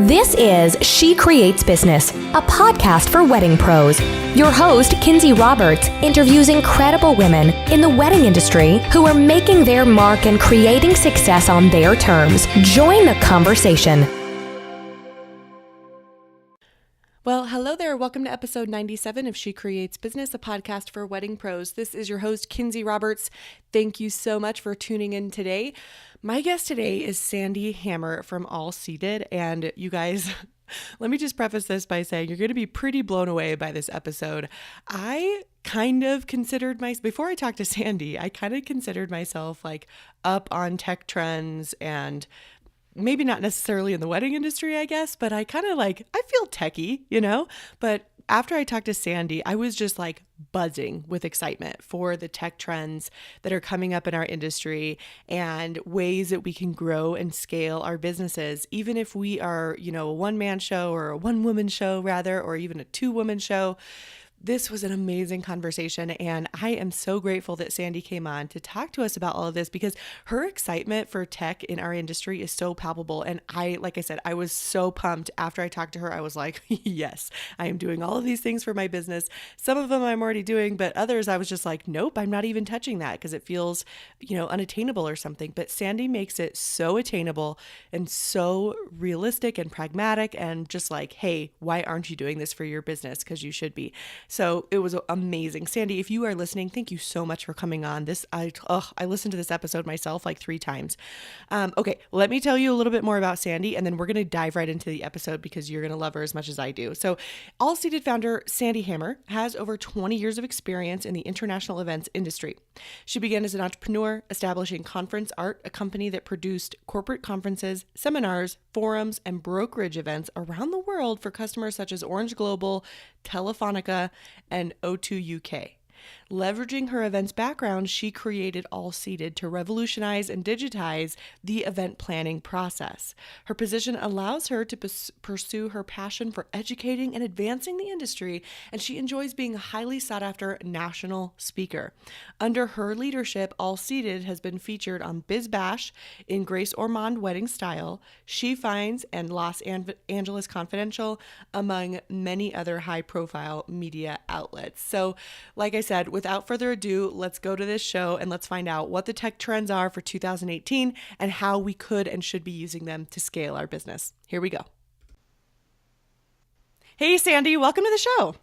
This is She Creates Business, a podcast for wedding pros. Your host, Kinsey Roberts, interviews incredible women in the wedding industry who are making their mark and creating success on their terms. Join the conversation. Well, hello there. Welcome to episode 97 of She Creates Business, a podcast for wedding pros. This is your host, Kinsey Roberts. Thank you so much for tuning in today. My guest today is Sandy Hammer from AllSeated. And you guys, let me just preface this by saying you're going to be pretty blown away by this episode. I kind of considered before I talked to Sandy, I kind of considered myself like up on tech trends and maybe not necessarily in the wedding industry, I guess, but I kind of I feel techie, but after I talked to Sandy, I was just like buzzing with excitement for the tech trends that are coming up in our industry and ways that we can grow and scale our businesses, even if we are, a one-man show or a one-woman show rather, or even a two-woman show. This was an amazing conversation, and I am so grateful that Sandy came on to talk to us about all of this because her excitement for tech in our industry is so palpable. And like I said, I was so pumped after I talked to her. I was like, yes, I am doing all of these things for my business. Some of them I'm already doing, but others I was just like, nope, I'm not even touching that because it feels, unattainable or something. But Sandy makes it so attainable and so realistic and pragmatic and just like, hey, why aren't you doing this for your business? Because you should be. So it was amazing. Sandy, if you are listening, thank you so much for coming on. I listened to this episode myself like 3 times. Okay, let me tell you a little bit more about Sandy, and then we're going to dive right into the episode because you're going to love her as much as I do. So AllSeated founder Sandy Hammer has over 20 years of experience in the international events industry. She began as an entrepreneur, establishing conferenceART, a company that produced corporate conferences, seminars, forums, and brokerage events around the world for customers such as Orange Global, Telefonica and O2UK. Leveraging her events background, she created AllSeated to revolutionize and digitize the event planning process. Her position allows her to pursue her passion for educating and advancing the industry, and she enjoys being a highly sought-after national speaker. Under her leadership, AllSeated has been featured on Biz Bash, in Grace Ormond Wedding Style, She Finds, and Los Angeles Confidential, among many other high-profile media outlets. So, like I said, without further ado, let's go to this show and let's find out what the tech trends are for 2018 and how we could and should be using them to scale our business. Here we go. Hey, Sandy, welcome to the show.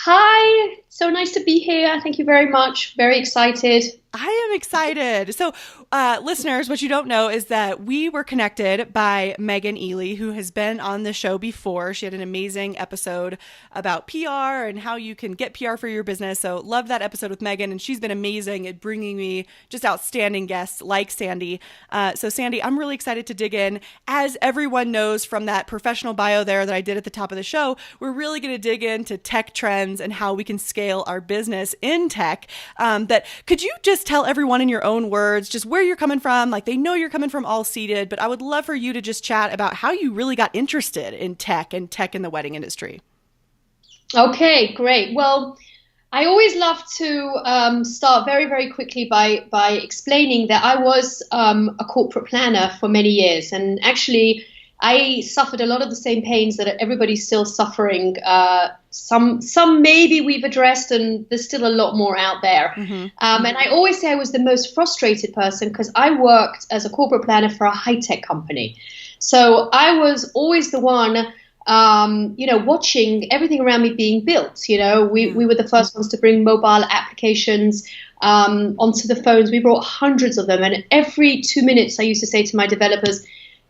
Hi, so nice to be here. Thank you very much. Very excited. I am excited. So, listeners, what you don't know is that we were connected by Megan Ely, who has been on the show before. She had an amazing episode about PR and how you can get PR for your business. So, love that episode with Megan, and she's been amazing at bringing me just outstanding guests like Sandy. So, Sandy, I'm really excited to dig in. As everyone knows from that professional bio there that I did at the top of the show, we're really going to dig into tech trends and how we can scale our business in tech. Could you just tell everyone in your own words just where you're coming from? Like, they know you're coming from AllSeated, but I would love for you to just chat about how you really got interested in tech and tech in the wedding industry. Okay, great. Well, I always love to start very, very quickly by explaining that I was a corporate planner for many years, and actually I suffered a lot of the same pains that everybody's still suffering. Some maybe we've addressed, and there's still a lot more out there. Mm-hmm. And I always say I was the most frustrated person because I worked as a corporate planner for a high-tech company. So I was always the one, watching everything around me being built. We were the first ones to bring mobile applications onto the phones. We brought hundreds of them. And every 2 minutes I used to say to my developers,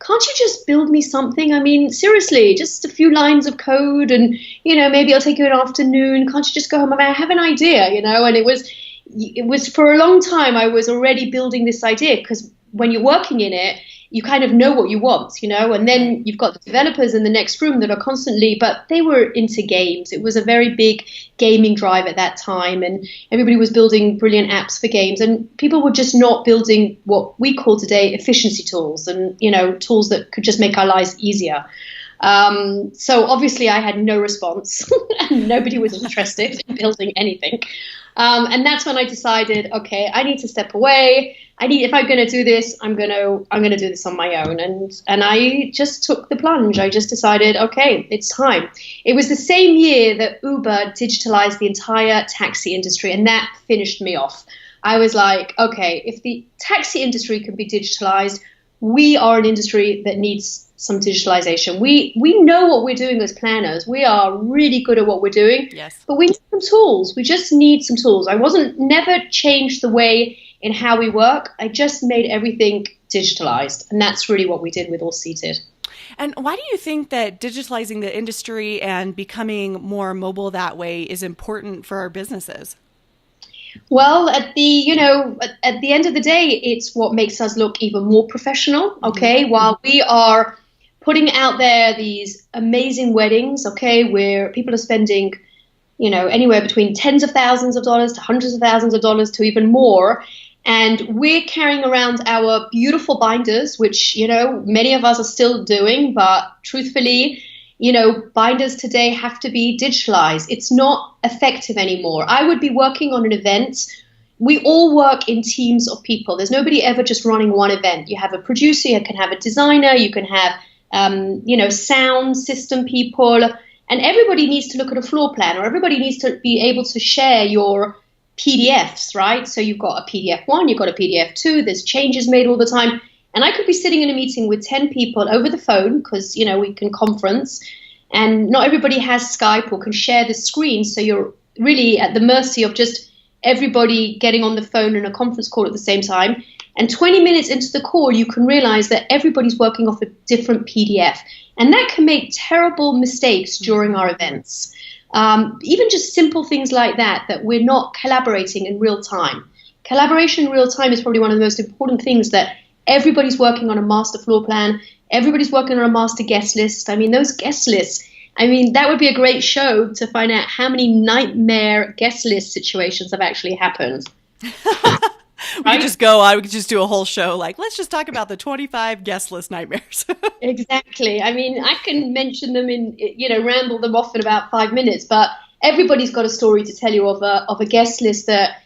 can't you just build me something? I mean, seriously, just a few lines of code and, maybe I'll take you an afternoon. Can't you just go home? I have an idea, and it was for a long time I was already building this idea because when you're working in it, you kind of know what you want, and then you've got the developers in the next room that are constantly, but they were into games. It was a very big gaming drive at that time, and everybody was building brilliant apps for games, and people were just not building what we call today efficiency tools and, tools that could just make our lives easier. So obviously I had no response and nobody was interested in building anything. And that's when I decided, okay, I need to step away. If I'm going to do this, I'm going to do this on my own. And I just took the plunge. I just decided, okay, it's time. It was the same year that Uber digitalized the entire taxi industry, and that finished me off. I was like, okay, if the taxi industry can be digitalized, we are an industry that needs some digitalization. We know what we're doing as planners. We are really good at what we're doing, yes, but we need some tools. We just need some tools. I never changed the way in how we work. I just made everything digitalized. And that's really what we did with AllSeated. And why do you think that digitalizing the industry and becoming more mobile that way is important for our businesses? Well, at the end of the day, it's what makes us look even more professional. Okay, while we are putting out there these amazing weddings, okay, where people are spending, anywhere between tens of thousands of dollars to hundreds of thousands of dollars to even more. And we're carrying around our beautiful binders, which, many of us are still doing. But truthfully, binders today have to be digitalized. It's not effective anymore. I would be working on an event. We all work in teams of people. There's nobody ever just running one event. You have a producer, you can have a designer, you can have, sound system people, and everybody needs to look at a floor plan, or everybody needs to be able to share your PDFs, right? So you've got a PDF 1, you've got a PDF 2, there's changes made all the time. And I could be sitting in a meeting with 10 people over the phone because, we can conference, and not everybody has Skype or can share the screen. So you're really at the mercy of just everybody getting on the phone in a conference call at the same time. And 20 minutes into the call, you can realize that everybody's working off a different PDF. And that can make terrible mistakes during our events. Even just simple things like that we're not collaborating in real time. Collaboration in real time is probably one of the most important things, that everybody's working on a master floor plan. Everybody's working on a master guest list. I mean, those guest lists, that would be a great show to find out how many nightmare guest list situations have actually happened. We could just do a whole show, like, let's just talk about the 25 guest list nightmares. Exactly. I can mention them ramble them off in about 5 minutes, but everybody's got a story to tell you of a guest list that,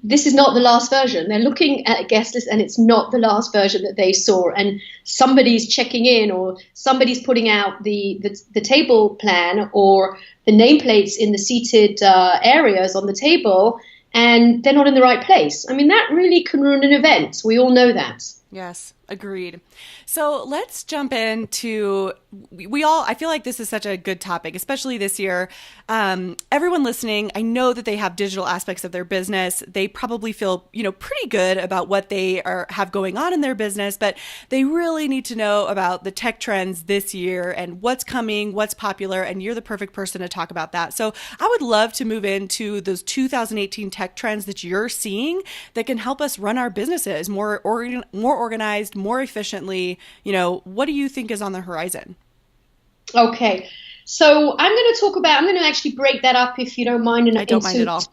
this is not the last version. They're looking at a guest list and it's not the last version that they saw. And somebody's checking in, or somebody's putting out the table plan or the nameplates in the seated areas on the table, and they're not in the right place. That really can ruin an event. We all know that. Yes, agreed. So let's jump into, I feel like this is such a good topic, especially this year. Everyone listening, I know that they have digital aspects of their business. They probably feel, pretty good about what they have going on in their business, but they really need to know about the tech trends this year and what's coming, what's popular, and you're the perfect person to talk about that. So I would love to move into those 2018 tech trends that you're seeing that can help us run our businesses more organized, more efficiently. What do you think is on the horizon? Okay. So I'm going to actually break that up, if you don't mind, I don't mind at all.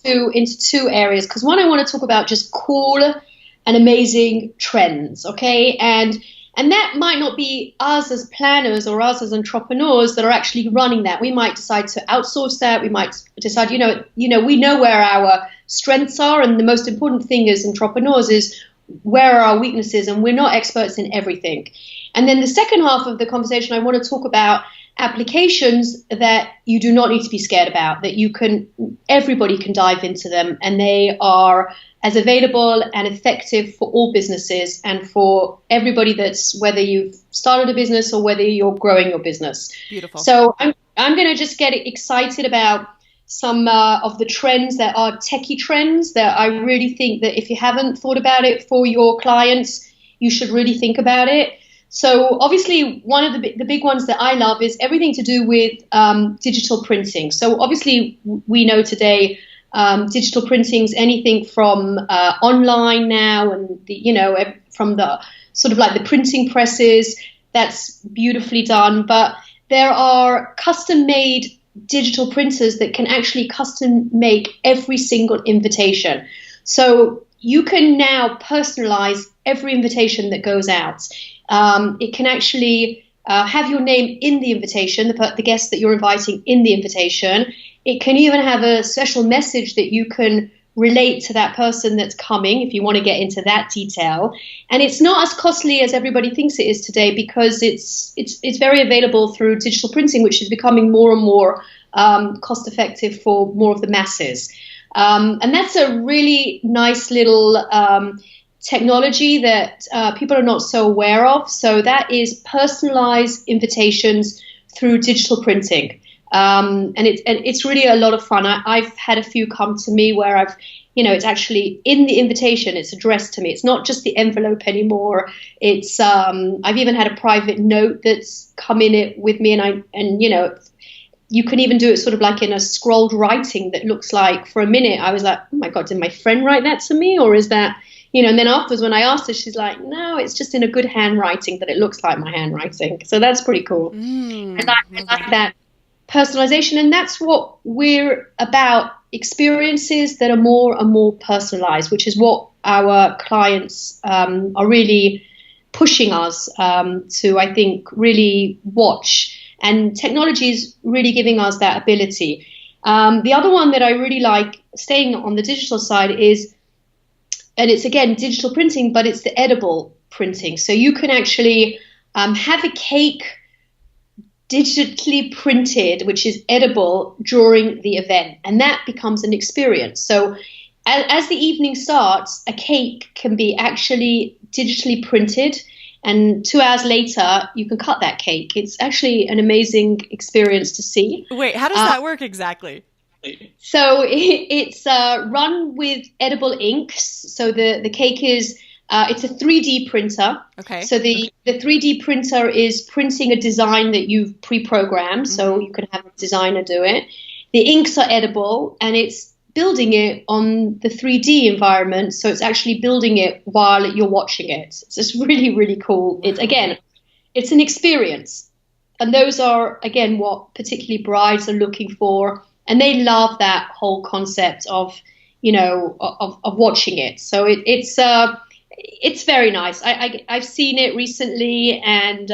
into two areas, because one, I want to talk about just cool and amazing trends. Okay. And that might not be us as planners or us as entrepreneurs that are actually running that. We might decide to outsource that. We might decide, we know where our strengths are. And the most important thing as entrepreneurs is, where are our weaknesses, and we're not experts in everything. And then the second half of the conversation, I want to talk about applications that you do not need to be scared about, that everybody can dive into them, and they are as available and effective for all businesses and for everybody, that's whether you've started a business or whether you're growing your business. Beautiful. So I'm going to just get excited about some of the trends that are techie trends that I really think that if you haven't thought about it for your clients, you should really think about it. So obviously one of the big ones that I love is everything to do with digital printing. So obviously we know today digital printing is anything from online now, and from the sort of like the printing presses, that's beautifully done. But there are custom made digital printers that can actually custom make every single invitation. So you can now personalize every invitation that goes out. It can actually have your name in the invitation, the guest that you're inviting in the invitation. It can even have a special message that you can relate to that person that's coming if you want to get into that detail. And it's not as costly as everybody thinks it is today, because it's very available through digital printing, which is becoming more and more cost effective for more of the masses. And that's a really nice little technology that people are not so aware of. So that is personalized invitations through digital printing. And it's really a lot of fun. I've had a few come to me where it's actually in the invitation, it's addressed to me. It's not just the envelope anymore. It's, I've even had a private note that's come in it with me, and you can even do it sort of like in a scrolled writing that looks like, for a minute, I was like, oh my God, did my friend write that to me? Or is that, and then afterwards when I asked her, she's like, no, it's just in a good handwriting that it looks like my handwriting. So that's pretty cool. And I like that personalization. And that's what we're about, experiences that are more and more personalized, which is what our clients are really pushing us to, I think, really watch. And technology is really giving us that ability. The other one that I really like, staying on the digital side, is, and it's again digital printing, but it's the edible printing. So you can actually have a cake digitally printed, which is edible during the event, and that becomes an experience. So as the evening starts, a cake can be actually digitally printed, and 2 hours later, you can cut that cake. It's actually an amazing experience to see. Wait, how does that work exactly? So it's run with edible inks. So the cake is, it's a 3D printer. Okay. So the 3D printer is printing a design that you've pre-programmed. Mm-hmm. So you can have a designer do it. The inks are edible, and it's building it on the 3D environment, so it's actually building it while you're watching it. So it's really, really cool. It's an experience, and those are, again, what particularly brides are looking for, and they love that whole concept of watching it. So it's very nice. I've seen it recently, and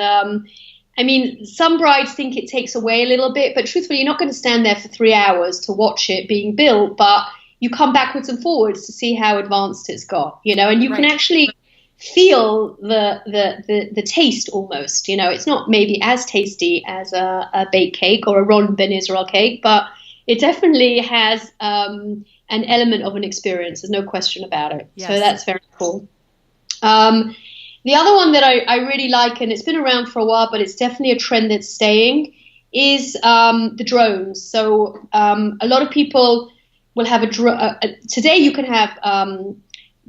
some brides think it takes away a little bit, but truthfully, you're not going to stand there for 3 hours to watch it being built, but you come backwards and forwards to see how advanced it's got, and you can actually feel the taste almost. It's not maybe as tasty as a baked cake or a Ron Ben Israel cake, but it definitely has an element of an experience. There's no question about it. Yes. So that's very cool. The other one that I really like, and it's been around for a while, but it's definitely a trend that's staying, is the drones. So a lot of people will have today you can have,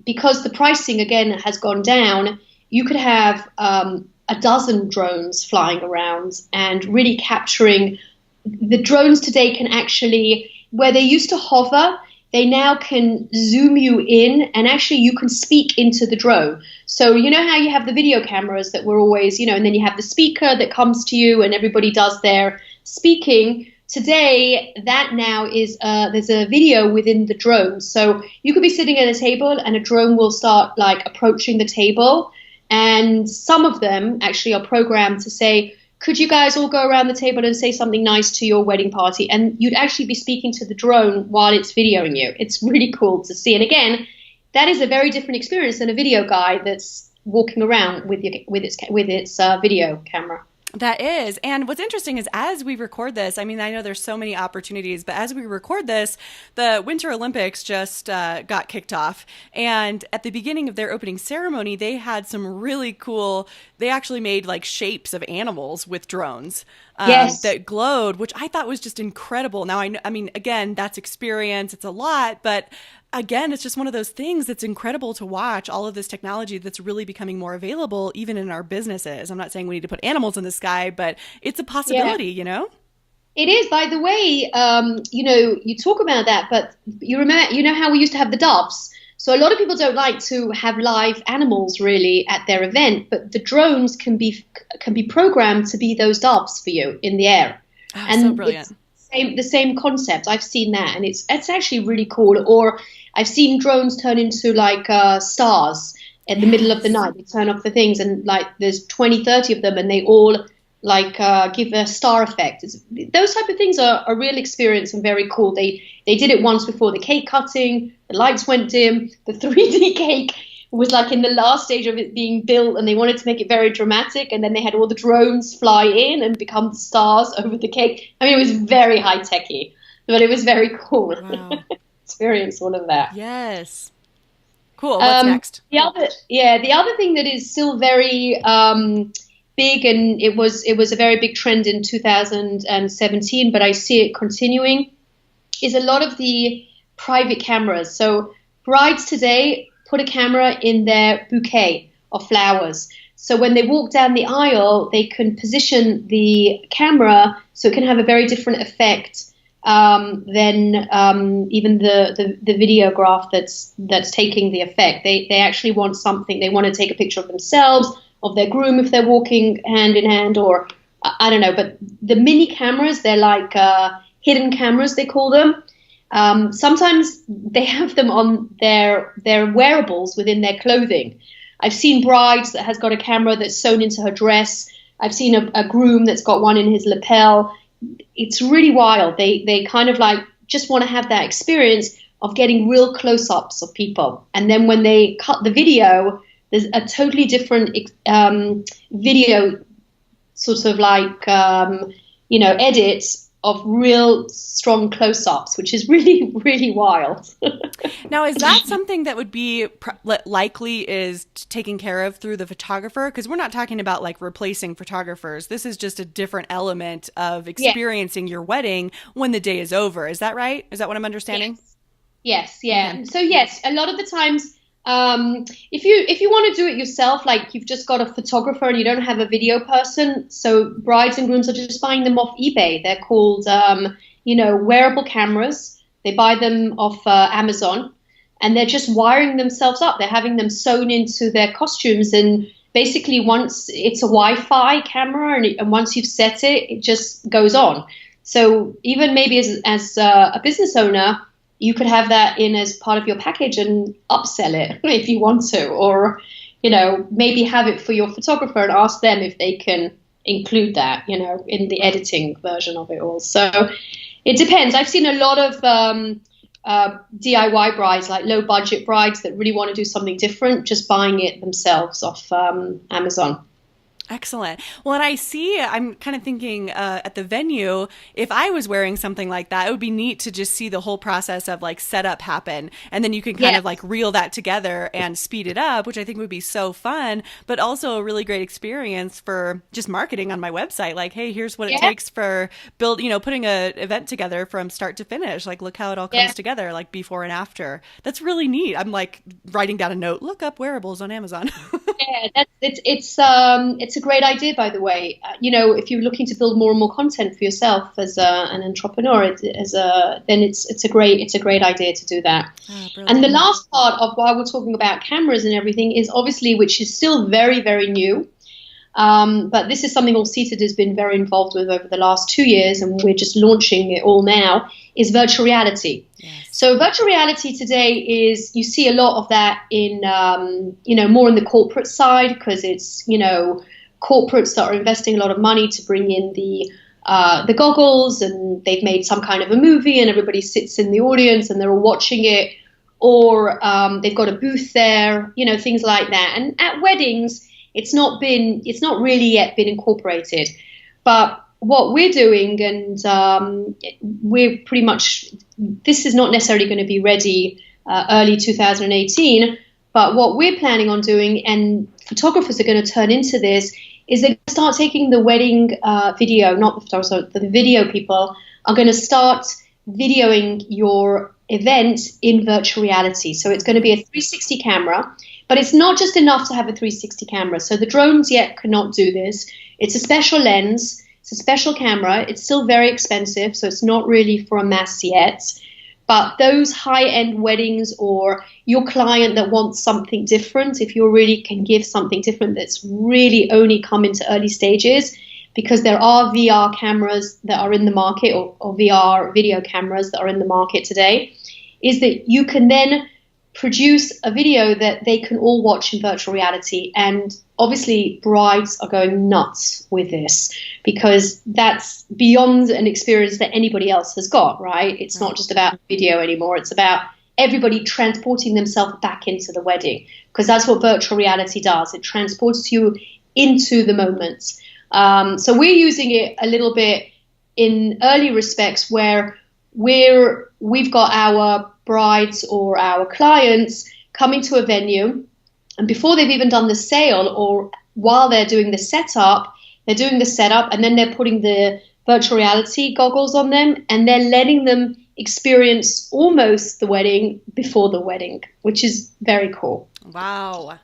because the pricing, again, has gone down, you could have a dozen drones flying around and really capturing. The drones today can actually, where they used to hover, they now can zoom you in, and actually you can speak into the drone. So you know how you have the video cameras that were always, and then you have the speaker that comes to you and everybody does their speaking. Today, that now is, there's a video within the drone. So you could be sitting at a table and a drone will start approaching the table. And some of them actually are programmed to say, could you guys all go around the table and say something nice to your wedding party? And you'd actually be speaking to the drone while it's videoing you. It's really cool to see. And again, that is a very different experience than a video guy that's walking around with its video camera. That is. And what's interesting is, as we record this, I know there's so many opportunities, but as we record this, the Winter Olympics just got kicked off. And at the beginning of their opening ceremony, they had some really cool, they actually made shapes of animals with drones that glowed, which I thought was just incredible. Now, again, that's experience. It's a lot, but again, it's just one of those things that's incredible to watch, all of this technology that's really becoming more available, even in our businesses. I'm not saying we need to put animals in the sky, but it's a possibility, It is. By the way, you talk about that, but you remember, how we used to have the doves. So a lot of people don't like to have live animals really at their event, but the drones can be programmed to be those doves for you in the air. Oh, and so brilliant. It's the same concept. I've seen that, and it's actually really cool. Or I've seen drones turn into stars in the middle of the night. They turn off the things, and there's 20, 30 of them, and they all give a star effect. Those type of things are a real experience and very cool. They did it once before the cake cutting. The lights went dim. The 3D cake was like in the last stage of it being built, and they wanted to make it very dramatic. And then they had all the drones fly in and become stars over the cake. I mean, it was very high techy, but it was very cool. Wow. Experience all of that. Yes. Cool. What's next? The other thing that is still very big, and it was a very big trend in 2017, but I see it continuing, is a lot of the private cameras. So brides today put a camera in their bouquet of flowers. So when they walk down the aisle, they can position the camera so it can have a very different effect than even the videograph that's taking the effect. They actually want something. They want to take a picture of themselves, of their groom if they're walking hand in hand, or I don't know. But the mini cameras, they're like hidden cameras, they call them. Sometimes they have them on their wearables within their clothing. I've seen brides that has got a camera that's sewn into her dress. I've seen a groom that's got one in his lapel. It's really wild. They kind of like just want to have that experience of getting real close-ups of people. And then when they cut the video, there's a totally different video sort of like, edits of real strong close-ups, which is really, really wild. Now, is that something that would be likely is taken care of through the photographer? Because we're not talking about like replacing photographers. This is just a different element of experiencing your wedding when the day is over. Is that right? Is that what I'm understanding? Yes. Yeah. Okay. So yes, a lot of the times, if you want to do it yourself, like you've just got a photographer and you don't have a video person, so brides and grooms are just buying them off eBay. They're called, wearable cameras. They buy them off Amazon, and they're just wiring themselves up. They're having them sewn into their costumes, and basically once it's a Wi-Fi camera, and once you've set it, it just goes on. So even maybe as a business owner, you could have that in as part of your package and upsell it if you want to, or, maybe have it for your photographer and ask them if they can include that, in the editing version of it all. So it depends. I've seen a lot of DIY brides, like low budget brides that really want to do something different, just buying it themselves off Amazon. Excellent. Well, and I'm kind of thinking at the venue, if I was wearing something like that, it would be neat to just see the whole process of like setup happen. And then you can kind of like reel that together and speed it up, which I think would be so fun, but also a really great experience for just marketing on my website. Like, hey, here's what it takes for putting an event together from start to finish. Like, look how it all comes together, like before and after. That's really neat. I'm like writing down a note, look up wearables on Amazon. It's a great idea, by the way. If you're looking to build more and more content for yourself as an entrepreneur, then it's a great idea to do that. And the last part of why we're talking about cameras and everything is obviously, which is still very, very new. But this is something AllSeated has been very involved with over the last 2 years, and we're just launching it all now, is virtual reality. Yes. So virtual reality today is, you see a lot of that in, more in the corporate side, because it's, corporates that are investing a lot of money to bring in the goggles, and they've made some kind of a movie and everybody sits in the audience and they're all watching it, or they've got a booth there, things like that. And at weddings, it's not really yet been incorporated. But what we're doing, and we're pretty much, this is not necessarily going to be ready early 2018, but what we're planning on doing, and photographers are going to turn into this, is they're going to start taking the wedding video, not the photographers, the video people are going to start videoing your event in virtual reality. So it's going to be a 360 camera, but it's not just enough to have a 360 camera. So the drones yet cannot do this. It's a special lens. It's a special camera. It's still very expensive, so it's not really for a mass yet. But those high-end weddings, or your client that wants something different, if you really can give something different that's really only come into early stages, because there are VR cameras that are in the market, or VR video cameras that are in the market today, is that you can then produce a video that they can all watch in virtual reality. And obviously brides are going nuts with this because that's beyond an experience that anybody else has got, right? It's not just about video anymore. It's about everybody transporting themselves back into the wedding, because that's what virtual reality does. It transports you into the moment. So we're using it a little bit in early respects where we've got our brides or our clients coming to a venue, and before they've even done the sale or while they're doing the setup, and then they're putting the virtual reality goggles on them, and they're letting them experience almost the wedding before the wedding, which is very cool. Wow.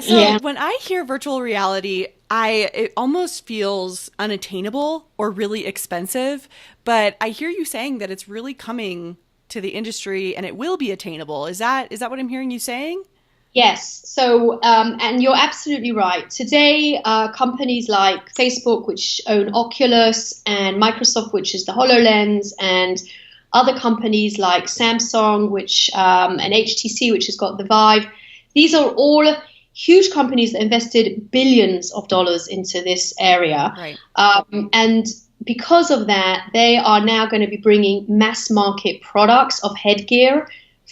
So when I hear virtual reality, it almost feels unattainable or really expensive, but I hear you saying that it's really coming to the industry and it will be attainable. Is that what I'm hearing you saying? Yes. So, and you're absolutely right. Today, companies like Facebook, which own Oculus, and Microsoft, which is the HoloLens, and other companies like Samsung, and HTC, which has got the Vive, these are all huge companies that invested billions of dollars into this area. Right. And because of that, they are now going to be bringing mass market products of headgear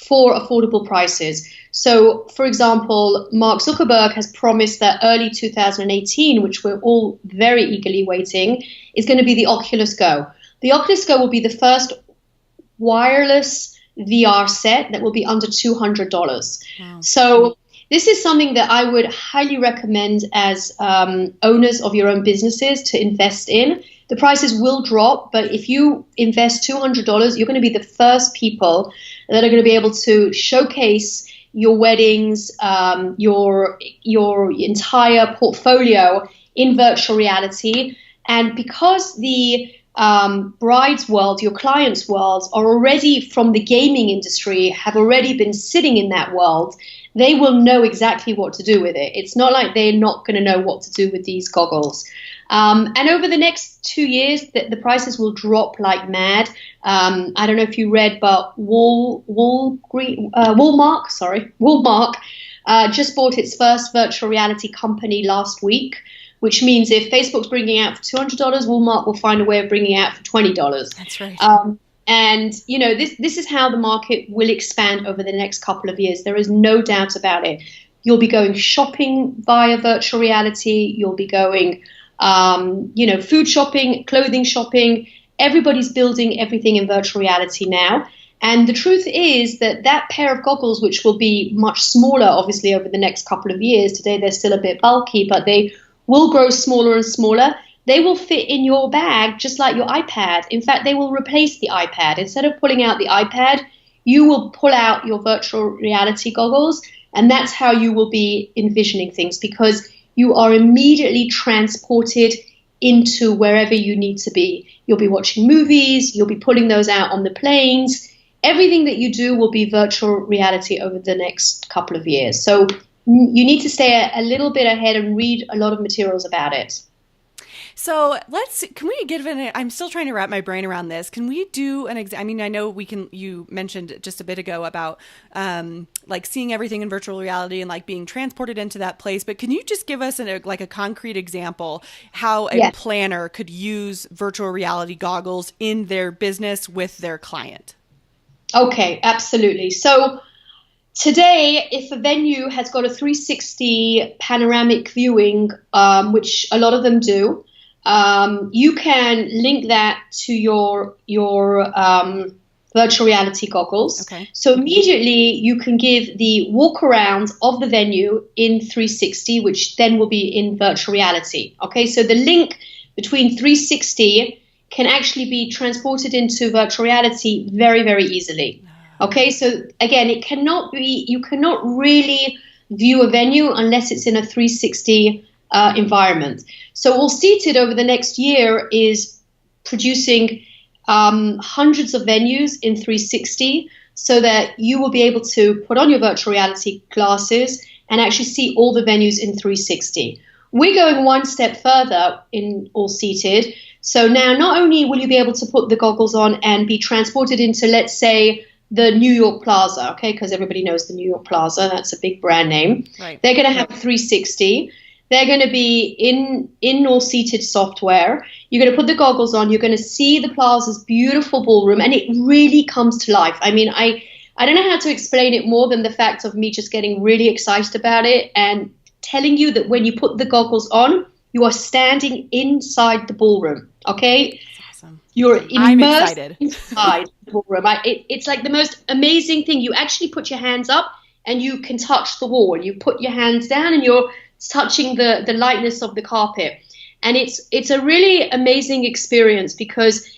for affordable prices. So, for example, Mark Zuckerberg has promised that early 2018, which we're all very eagerly waiting, is going to be the Oculus Go. The Oculus Go will be the first wireless VR set that will be under $200. Wow. So this is something that I would highly recommend as owners of your own businesses to invest in. The prices will drop, but if you invest $200, you're going to be the first people that are going to be able to showcase your weddings, your entire portfolio in virtual reality. And because the bride's world, your client's world, are already from the gaming industry, have already been sitting in that world, they will know exactly what to do with it. It's not like they're not going to know what to do with these goggles. And over the next 2 years, the prices will drop like mad. I don't know if you read, but Walmart just bought its first virtual reality company last week, which means if Facebook's bringing out for $200, Walmart will find a way of bringing out for $20. That's right. And, you know, this is how the market will expand over the next couple of years. There is no doubt about it. You'll be going shopping via virtual reality. You'll be going, food shopping, clothing shopping. Everybody's building everything in virtual reality now. And the truth is that pair of goggles, which will be much smaller, obviously, over the next couple of years. Today, they're still a bit bulky, but they will grow smaller and smaller. They will fit in your bag just like your iPad. In fact, they will replace the iPad. Instead of pulling out the iPad, you will pull out your virtual reality goggles, and that's how you will be envisioning things, because you are immediately transported into wherever you need to be. You'll be watching movies, you'll be pulling those out on the planes. Everything that you do will be virtual reality over the next couple of years. So you need to stay a little bit ahead and read a lot of materials about it. So can we I'm still trying to wrap my brain around this. Can we do I know you mentioned just a bit ago about like seeing everything in virtual reality and like being transported into that place, but can you just give us a concrete example how a planner could use virtual reality goggles in their business with their client? Okay, absolutely. So today, if a venue has got a 360 panoramic viewing, which a lot of them do, you can link that to your virtual reality goggles. Okay. So immediately you can give the walk around of the venue in 360, which then will be in virtual reality. Okay, so the link between 360 can actually be transported into virtual reality very, very easily. Okay, so again, you cannot really view a venue unless it's in a 360 environment. So AllSeated over the next year is producing hundreds of venues in 360 so that you will be able to put on your virtual reality glasses and actually see all the venues in 360. We're going one step further in AllSeated. So now not only will you be able to put the goggles on and be transported into, let's say, the New York Plaza, okay, because everybody knows the New York Plaza. That's a big brand name. Right. They're going to have 360. They're going to be in AllSeated software. You're going to put the goggles on. You're going to see the Plaza's beautiful ballroom, and it really comes to life. I mean, I don't know how to explain it more than the fact of me just getting really excited about it and telling you that when you put the goggles on, you are standing inside the ballroom, okay? Awesome. You're immersed excited. inside the ballroom. It's like the most amazing thing. You actually put your hands up and you can touch the wall. You put your hands down and you're touching the lightness of the carpet. And it's a really amazing experience because,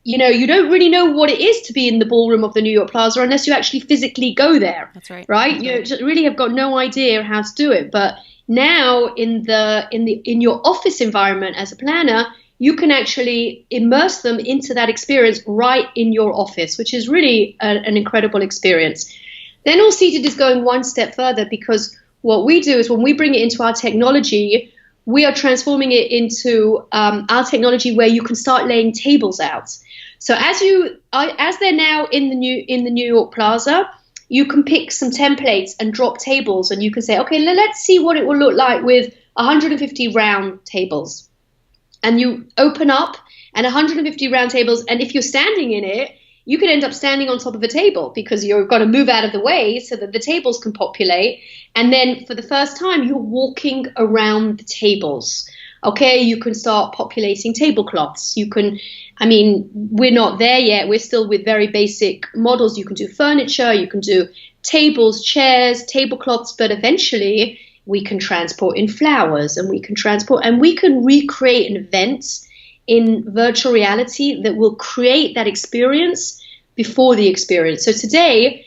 you know, you don't really know what it is to be in the ballroom of the New York Plaza unless you actually physically go there. That's right. Right? You really have got no idea how to do it. But now in your office environment as a planner, you can actually immerse them into that experience right in your office, which is really an incredible experience. Then AllSeated is going one step further because what we do is when we bring it into our technology, we are transforming it into our technology where you can start laying tables out. So as they're now in the New York Plaza, you can pick some templates and drop tables, and you can say, okay, let's see what it will look like with 150 round tables. And you open up and 150 round tables, and if you're standing in it, you could end up standing on top of a table because you're going to move out of the way so that the tables can populate. And then for the first time, you're walking around the tables. Okay, you can start populating tablecloths. We're not there yet. We're still with very basic models. You can do furniture, you can do tables, chairs, tablecloths, but eventually we can transport in flowers and we can recreate an event in virtual reality that will create that experience before the experience. So today,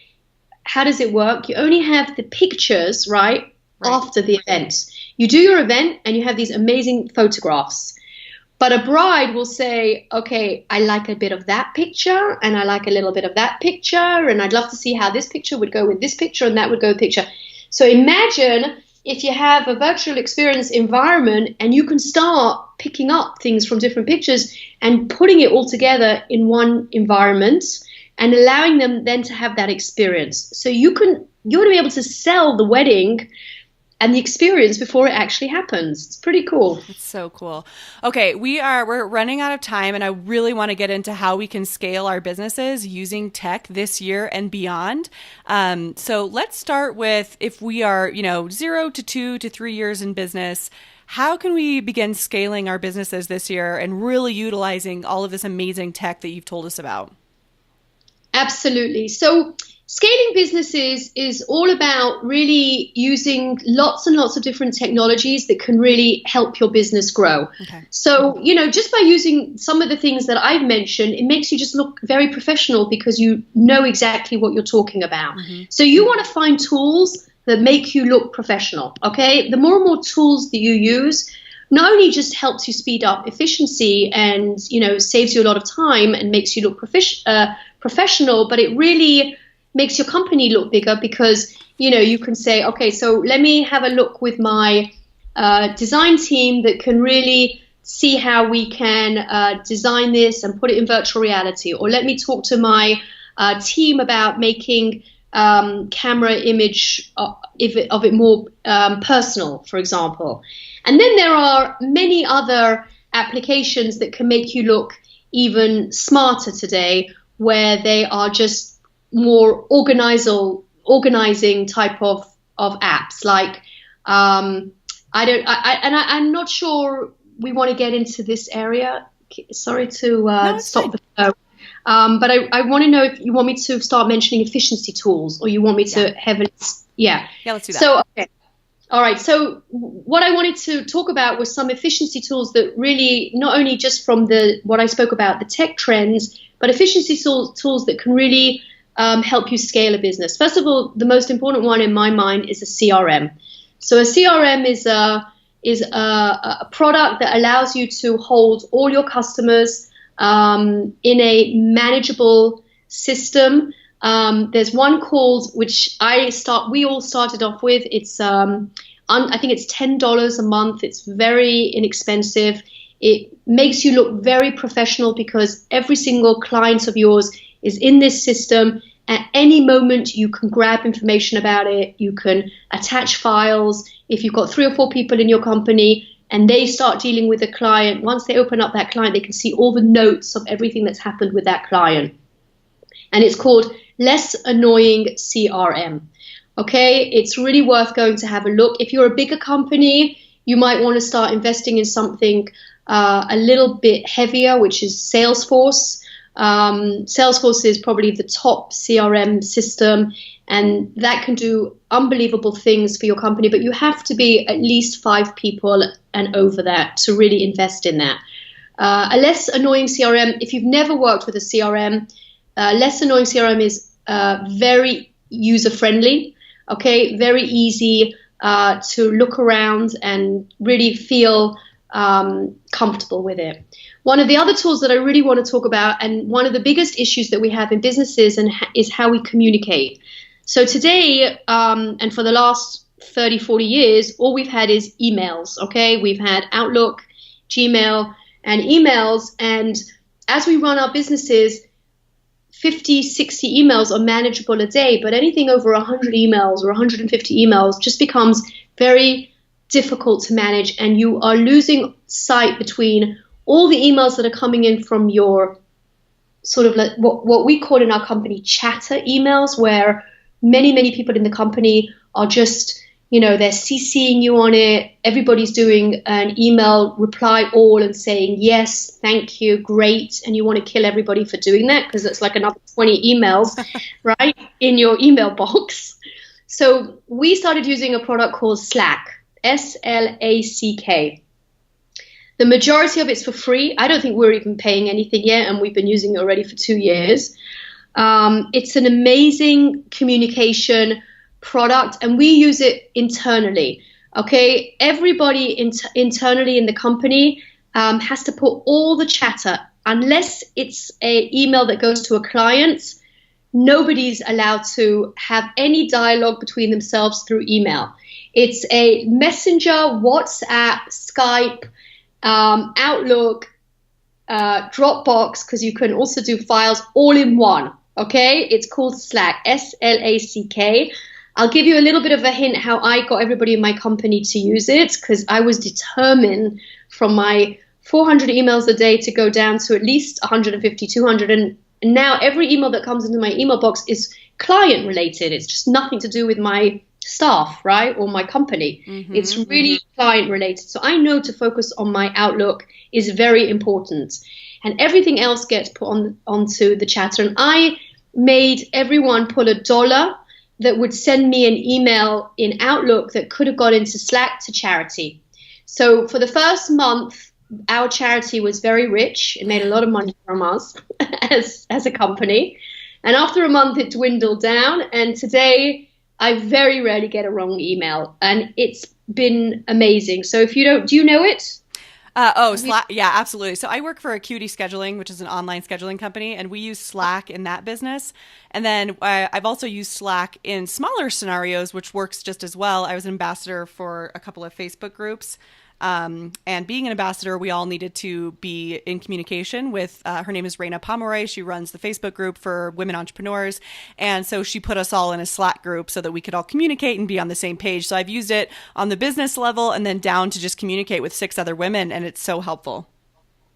how does it work? You only have the pictures, right, after the event. You do your event and you have these amazing photographs. But a bride will say, okay, I like a bit of that picture and I like a little bit of that picture and I'd love to see how this picture would go with this picture and that would go with picture. So imagine if you have a virtual experience environment and you can start picking up things from different pictures and putting it all together in one environment and allowing them then to have that experience. So you're going to be able to sell the wedding and the experience before it actually happens. It's pretty cool. It's so cool. Okay, we're running out of time, and I really want to get into how we can scale our businesses using tech this year and beyond. So let's start with if we are, 0 to 2 to 3 years in business. How can we begin scaling our businesses this year and really utilizing all of this amazing tech that you've told us about? Absolutely. So scaling businesses is all about really using lots and lots of different technologies that can really help your business grow. Okay. So, just by using some of the things that I've mentioned, it makes you just look very professional because you know exactly what you're talking about. Mm-hmm. So you want to find tools that make you look professional, okay? The more and more tools that you use, not only just helps you speed up efficiency and, saves you a lot of time and makes you look professional, but it really makes your company look bigger because, you can say, okay, so let me have a look with my design team that can really see how we can design this and put it in virtual reality. Or let me talk to my team about making camera image of it more personal, for example. And then there are many other applications that can make you look even smarter today, where they are just more organizing type of apps. Like I'm not sure we want to get into this area. Sorry to stop the flow. But I want to know if you want me to start mentioning efficiency tools, or you want me to heavily. Yeah, let's do that. So okay. All right. So what I wanted to talk about was some efficiency tools that really, not only just from what I spoke about, the tech trends, but efficiency tools that can really help you scale a business. First of all, the most important one in my mind is a CRM. So a CRM is a product that allows you to hold all your customers in a manageable system. There's one called, which we all started off with. It's I think it's $10 a month. It's very inexpensive. It makes you look very professional because every single client of yours is in this system. At any moment, you can grab information about it. You can attach files. If you've got 3 or 4 people in your company and they start dealing with a client, once they open up that client, they can see all the notes of everything that's happened with that client. And it's called Less Annoying CRM. Okay, it's really worth going to have a look. If you're a bigger company, you might want to start investing in something a little bit heavier, which is Salesforce. Salesforce is probably the top CRM system, and that can do unbelievable things for your company, but you have to be at least 5 people and over that to really invest in that. A less annoying CRM, if you've never worked with a CRM, less annoying CRM is very user-friendly, okay, very easy to look around and really feel comfortable with it. One of the other tools that I really want to talk about, and one of the biggest issues that we have in businesses is how we communicate. So today, and for the last 30, 40 years, all we've had is emails, okay? We've had Outlook, Gmail, and emails. And as we run our businesses, 50, 60 emails are manageable a day, but anything over 100 emails or 150 emails just becomes very difficult to manage, and you are losing sight between all the emails that are coming in from your sort of like what we call in our company chatter emails, where many people in the company are just, they're CCing you on it. Everybody's doing an email reply all and saying, yes, thank you, great. And you want to kill everybody for doing that because it's like another 20 emails, right, in your email box. So we started using a product called Slack, SLACK. The majority of it's for free. I don't think we're even paying anything yet, and we've been using it already for 2 years. It's an amazing communication product, and we use it internally. Okay, everybody internally in the company has to put all the chatter, unless it's an email that goes to a client. Nobody's allowed to have any dialogue between themselves through email. It's a Messenger, WhatsApp, Skype, Outlook, Dropbox, because you can also do files all in one. Okay, it's called Slack, SLACK. I'll give you a little bit of a hint how I got everybody in my company to use it, because I was determined from my 400 emails a day to go down to at least 150, 200. And now every email that comes into my email box is client related. It's just nothing to do with my staff, right, or my company. It's really client related. So I know to focus on my Outlook is very important, and everything else gets put onto the chatter. And I made everyone put $1 that would send me an email in Outlook that could have gone into Slack to charity. So for the first month, our charity was very rich. It made a lot of money from us as a company. And after a month, it dwindled down. And today, I very rarely get a wrong email, and it's been amazing. So if you don't, do you know it? Slack. Yeah, absolutely. So I work for Acuity Scheduling, which is an online scheduling company, and we use Slack in that business. And then I've also used Slack in smaller scenarios, which works just as well. I was an ambassador for a couple of Facebook groups. And being an ambassador, we all needed to be in communication with, her name is Raina Pomeroy. She runs the Facebook group for women entrepreneurs. And so she put us all in a Slack group so that we could all communicate and be on the same page. So I've used it on the business level and then down to just communicate with 6 other women. And it's so helpful.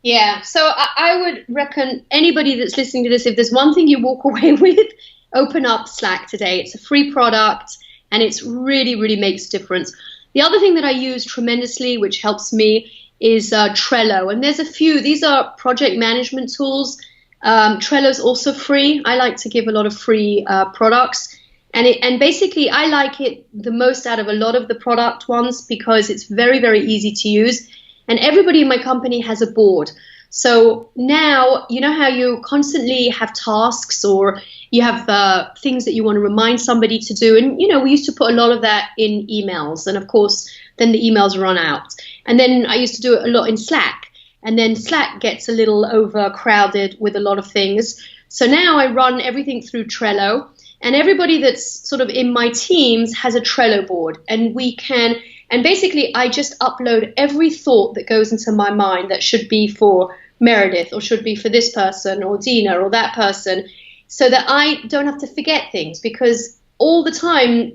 Yeah. So I would reckon anybody that's listening to this, if there's one thing you walk away with, open up Slack today. It's a free product, and it's really, really makes a difference. The other thing that I use tremendously, which helps me, is Trello. And there's a few. These are project management tools. Trello's also free. I like to give a lot of free products. And basically, I like it the most out of a lot of the product ones because it's very, very easy to use. And everybody in my company has a board. So now, you know how you constantly have tasks or you have things that you want to remind somebody to do. And, we used to put a lot of that in emails. And, of course, then the emails run out. And then I used to do it a lot in Slack. And then Slack gets a little overcrowded with a lot of things. So now I run everything through Trello. And everybody that's sort of in my teams has a Trello board. And basically I just upload every thought that goes into my mind that should be for Meredith or should be for this person or Dina or that person so that I don't have to forget things, because all the time,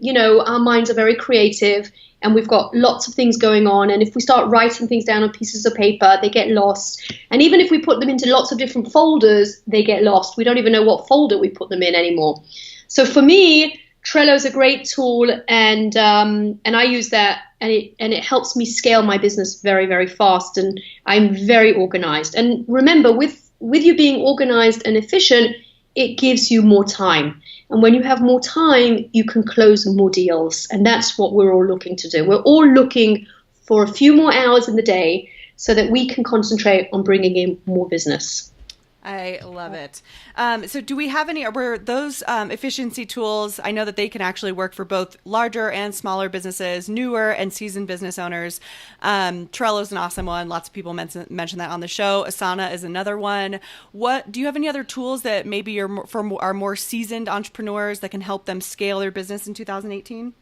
our minds are very creative and we've got lots of things going on. And if we start writing things down on pieces of paper, they get lost. And even if we put them into lots of different folders, they get lost. We don't even know what folder we put them in anymore. So for me, Trello is a great tool, and I use that, and it helps me scale my business very, very fast. And I'm very organized. And remember, with you being organized and efficient, it gives you more time. And when you have more time, you can close more deals. And that's what we're all looking to do. We're all looking for a few more hours in the day so that we can concentrate on bringing in more business. I love it. So do we have any, were those efficiency tools, I know that they can actually work for both larger and smaller businesses, newer and seasoned business owners. Trello is an awesome one. Lots of people mention that on the show. Asana is another one. Do you have any other tools that maybe are for our more seasoned entrepreneurs that can help them scale their business in 2018?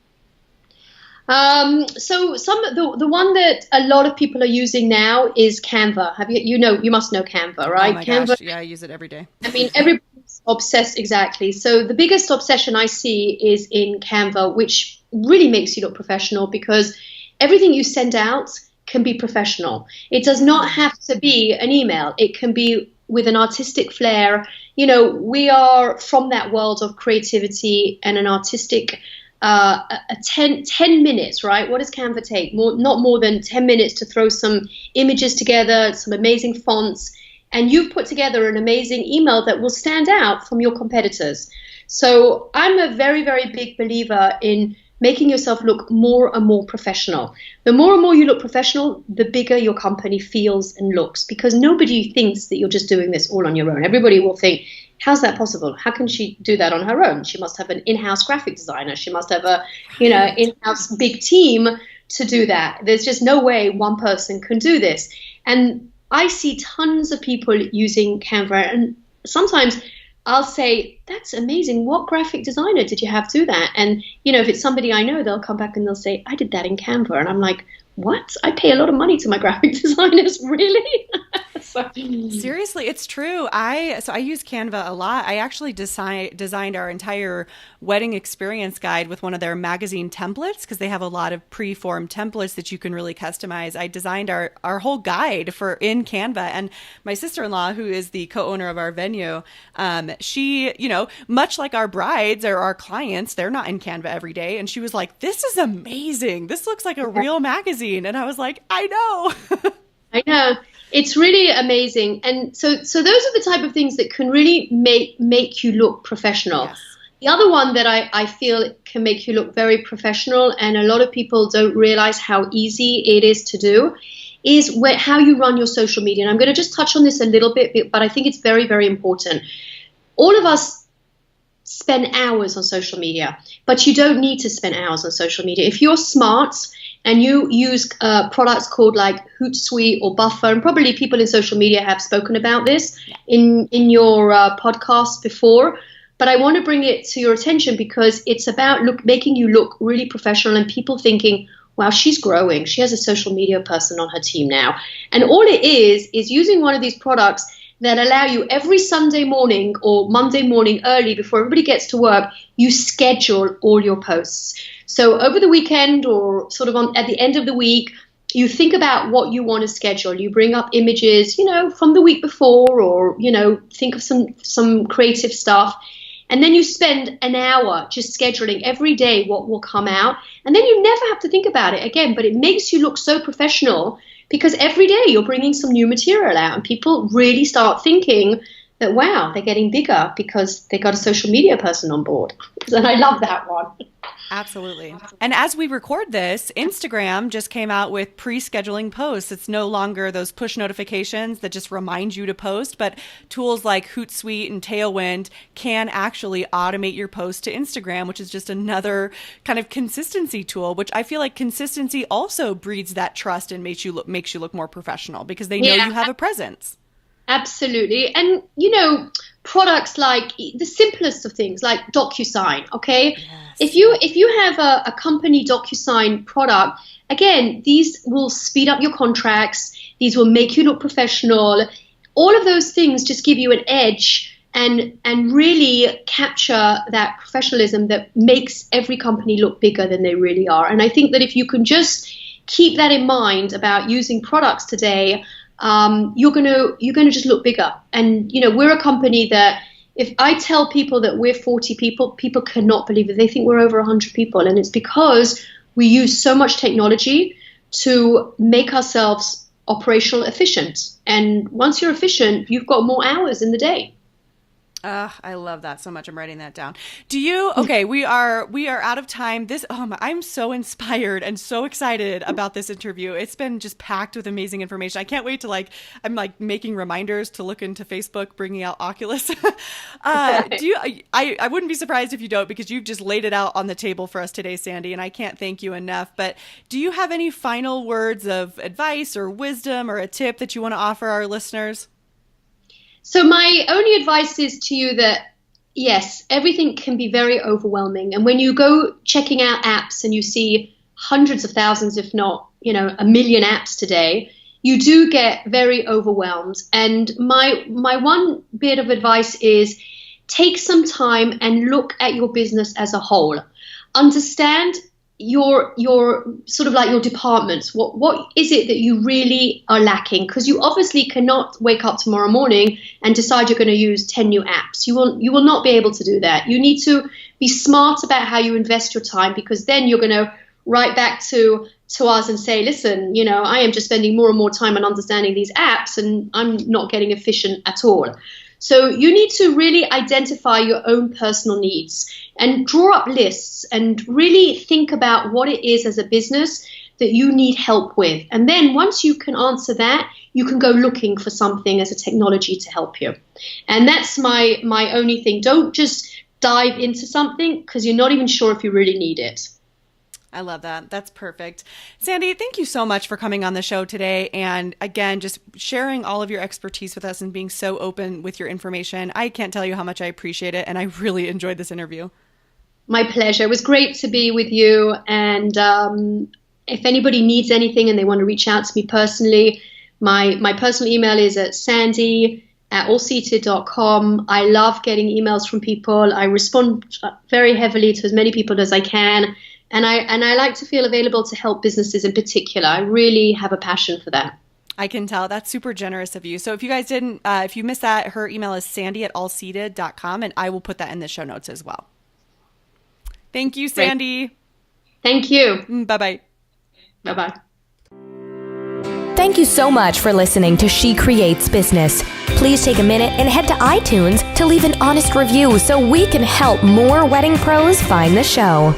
So the one that a lot of people are using now is Canva. You must know Canva, right? Oh my Canva, gosh. Yeah, I use it every day. I mean, everybody's obsessed. Exactly. So the biggest obsession I see is in Canva, which really makes you look professional, because everything you send out can be professional. It does not have to be an email. It can be with an artistic flair. We are from that world of creativity and an artistic 10 minutes, right? What does Canva take? Not more than 10 minutes to throw some images together, some amazing fonts, and you've put together an amazing email that will stand out from your competitors. So I'm a very, very big believer in making yourself look more and more professional. The more and more you look professional, the bigger your company feels and looks, because nobody thinks that you're just doing this all on your own. Everybody will think, how's that possible? How can she do that on her own? She must have an in-house graphic designer. She must have a, in-house big team to do that. There's just no way one person can do this. And I see tons of people using Canva, and sometimes I'll say, that's amazing. What graphic designer did you have do that? And, if it's somebody I know, they'll come back and they'll say, I did that in Canva. And I'm like, what? I pay a lot of money to my graphic designers, really? Seriously, it's true. I use Canva a lot. I actually designed our entire wedding experience guide with one of their magazine templates, because they have a lot of pre-formed templates that you can really customize. I designed our whole guide in Canva, and my sister-in-law, who is the co-owner of our venue, she, much like our brides or our clients, they're not in Canva every day. And she was like, this is amazing. This looks like a real magazine. And I was like, I know. I know. It's really amazing. And so those are the type of things that can really make you look professional. Yes. The other one that I feel can make you look very professional, and a lot of people don't realize how easy it is to do, is how you run your social media. And I'm going to just touch on this a little bit, but I think it's very, very important. All of us spend hours on social media, but you don't need to spend hours on social media. If you're smart and you use products called like Hootsuite or Buffer, and probably people in social media have spoken about this in your podcast before, but I want to bring it to your attention because it's about making you look really professional and people thinking, wow, she's growing. She has a social media person on her team now. And all it is using one of these products that allow you every Sunday morning or Monday morning early before everybody gets to work, you schedule all your posts. So over the weekend or sort of at the end of the week, you think about what you want to schedule. You bring up images, from the week before, or, think of some creative stuff. And then you spend an hour just scheduling every day what will come out. And then you never have to think about it again, but it makes you look so professional because every day you're bringing some new material out and people really start thinking that, wow, they're getting bigger because they got a social media person on board. And I love that one. Absolutely. And as we record this, Instagram just came out with pre-scheduling posts. It's no longer those push notifications that just remind you to post, but tools like Hootsuite and Tailwind can actually automate your post to Instagram, which is just another kind of consistency tool, which I feel like consistency also breeds that trust and makes you look more professional because they know you have a presence. Absolutely. And, products like the simplest of things like DocuSign, okay? Yes. If you have a company DocuSign product, again, these will speed up your contracts. These will make you look professional. All of those things just give you an edge and really capture that professionalism that makes every company look bigger than they really are. And I think that if you can just keep that in mind about using products today, you're gonna just look bigger. And we're a company that if I tell people that we're 40 people, people cannot believe it. They think we're over 100 people, and it's because we use so much technology to make ourselves operational efficient. And once you're efficient, you've got more hours in the day. I love that so much. I'm writing that down. Okay, we are out of time. I'm so inspired and so excited about this interview. It's been just packed with amazing information. I can't wait to I'm making reminders to look into Facebook, bringing out Oculus. I wouldn't be surprised if you don't, because you've just laid it out on the table for us today, Sandy, and I can't thank you enough. But do you have any final words of advice or wisdom or a tip that you want to offer our listeners? So my only advice is to you that, yes, everything can be very overwhelming. And when you go checking out apps and you see hundreds of thousands, if not, 1 million apps today, you do get very overwhelmed. And my one bit of advice is take some time and look at your business as a whole. Understand your sort of like your departments. What is it that you really are lacking? Because you obviously cannot wake up tomorrow morning and decide you're going to use 10 new apps. You will not be able to do that. You need to be smart about how you invest your time, because then you're going to write back to us and say, listen, I am just spending more and more time on understanding these apps and I'm not getting efficient at all. So you need to really identify your own personal needs and draw up lists and really think about what it is as a business that you need help with. And then once you can answer that, you can go looking for something as a technology to help you. And that's my only thing. Don't just dive into something because you're not even sure if you really need it. I love that. That's perfect. Sandy, thank you so much for coming on the show today. And again, just sharing all of your expertise with us and being so open with your information. I can't tell you how much I appreciate it. And I really enjoyed this interview. My pleasure. It was great to be with you. And if anybody needs anything and they want to reach out to me personally, my personal email is at sandy@allseated.com. I love getting emails from people. I respond very heavily to as many people as I can. And I like to feel available to help businesses in particular. I really have a passion for that. I can tell. That's super generous of you. So if you guys if you missed that, her email is sandy@allseated.com, and I will put that in the show notes as well. Thank you, Sandy. Great. Thank you. Bye-bye. Bye-bye. Thank you so much for listening to She Creates Business. Please take a minute and head to iTunes to leave an honest review so we can help more wedding pros find the show.